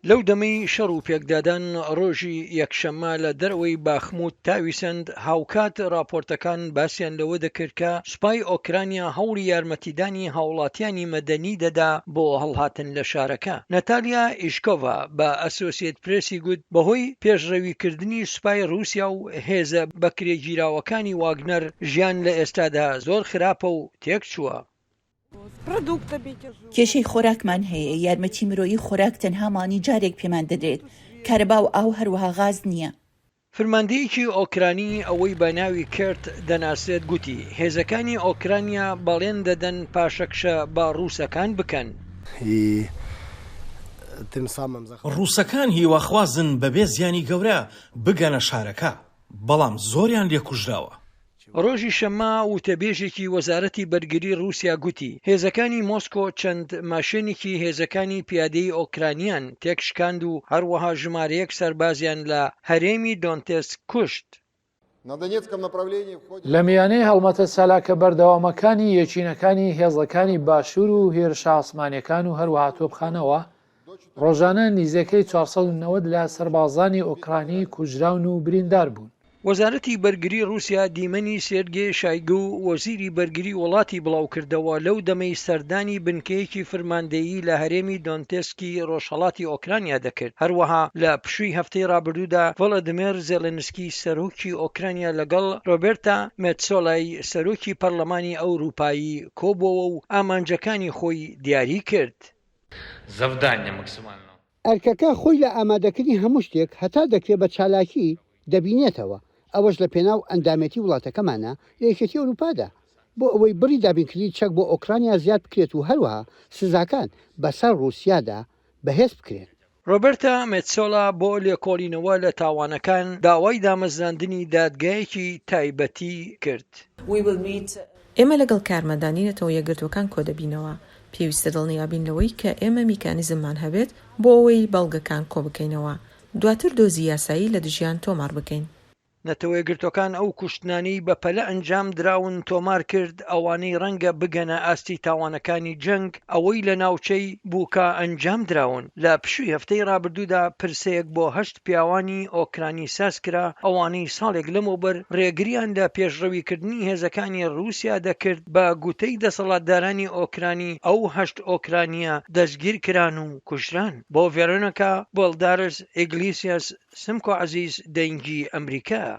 لەو دەمەی شەڕ و پێکدادان ڕۆژی یەکشەممە لە دەرەوەی باخموت تاویسند هاوکات راپۆرتەکان باسییان لەوە دەکرد کە سوپای ئۆکرانیا هەوڵی یارمەتیدانی هاوڵاتیانی مەدەنی دەدا بۆ هەڵهاتن لە شارەکە. نەتالیا ئیشکۆڤا بە ئەسۆسیێت پرێسی گوت بەهۆی پێشڕەویکردنی سوپای رووسیا و هێزە بەکرێگیراوەکانی واگنەر ژیان لە ئێستادا زۆر خراپە و تێک چووە. کێشەی خۆراکمان هەیە، یارمەتی مرۆیی خۆراک تەنهامانی جارێک پێمان دەدرێت، کارەبا و ئاو هەروەها غاز نییە. فرماندەیەکی ئۆکرانی ئەوەی بە ناوی کرد دەناسێت گوتی هێزەکانی ئۆکرانیا بەڵێن دەدەن پاشەکشە بە ڕووسەکان بکەن. ڕووسەکان هیواخوازن بەبێ زیانی گەورە بگەنە شارەکە، بەڵام زۆریان لێکوژراوە. ڕۆژی شەممە وتەبێژێکی وەزارەتی بەرگری رووسیا گوتی هێزەکانی مۆسکۆ چەند ماشێنێکی هێزەکانی پیادەی ئۆکرانیان تێکشکاند و هەروەها ژمارەیەک سەربازیان لە هەرێمی دۆنتسک کوشت. لە میانەی هەڵمەتە سەلاکە بەردەوامەکانی یەکینەکانی هێزەکانی باشوور و هێرشە ئاسمانیەکان و هەروەها تۆپخانەوە ڕۆژانە نزیکەی 490 لە سەربازانی ئۆکرانی کوژراون و بریندار بوون. وەزارەتی بەرگری رووسیا دیمەنی سێرگێ شایگو و وەزیری بەرگری وڵاتی بڵاو کردەوە لەو دەمەی سەردانی بنکەیەکی فرماندەیی لە هەرێمی دۆنتسکی ڕۆژهەڵاتی ئۆکرانیا دەکرد. هەروەها لە پشووی هەفتەی ڕابردوودا ڤڵەدیمیر زێلێنسکی سەرۆکی ئۆکرانیا لەگەڵ ڕۆبێرتا مێتسۆلای سەرۆکی پەرلەمانی ئەوروپایی کۆبووە و ئامانجەکانی خۆی دیاری کرد. ئەرکەکە خۆی لە ئامادەکردنی هەموو شتێک هەتا دەکرێت بە چالاکی دەبینێتەوە. ئەوەش لە پێناو ئەندامەتی وڵاتەکەمانە لە یەکێتی ئەوروپادا بۆ ئەوەی بڕی دابینکردی چەک بۆ ئۆکرانیا زیاد بکرێت و هەروەها سزاکان بەسەر رووسیادا بەهێز بکرێن. ڕۆبێرتا مێتسۆلا بۆ لێکۆڵینەوە لە تاوانەکان داوای دامەزراندنی دادگایەکی تایبەتی کرد. ئێمە لەگەڵ کارمەندانینەتەوە یەکگرتوەکان کۆ دەبینەوە. پێویستە دڵنیابینەوەی کە ئێمە میکانیزممان هەبێت بۆ ئەوەی بەڵگەکان کۆ بکەینەوە، دواتر دۆزی یاسایی لە دژیان تۆمار بکەین. نەتەوە گرتوەکان ئەو کوشتنانی بە پەلە ئەنجام دراون تۆمار کرد ئەوانەی ڕەنگە بگەنە ئاستی تاوانەکانی جەنگ ئەوەی لە ناوچەی بووکە ئەنجام دراون. لە پشووی هەفتەی ڕابردوودا پرسەیەک بۆ 8 پیاوانی ئۆکرانی سازکرا ئەوانەی ساڵێک لەمەوبەر ڕێگریان لە پێشڕەویکردنی هێزەکانی رووسیا دەکرد بە گوتەی دەسەڵاتدارانی ئۆکرانی ئەو 8 ئۆکرانیە دەستگیر کران و کوژران. بۆ ڤێرۆنیکا بۆڵدارس ئیگلیسیاس سمکۆ عەزیز دەنگی ئەمریکا.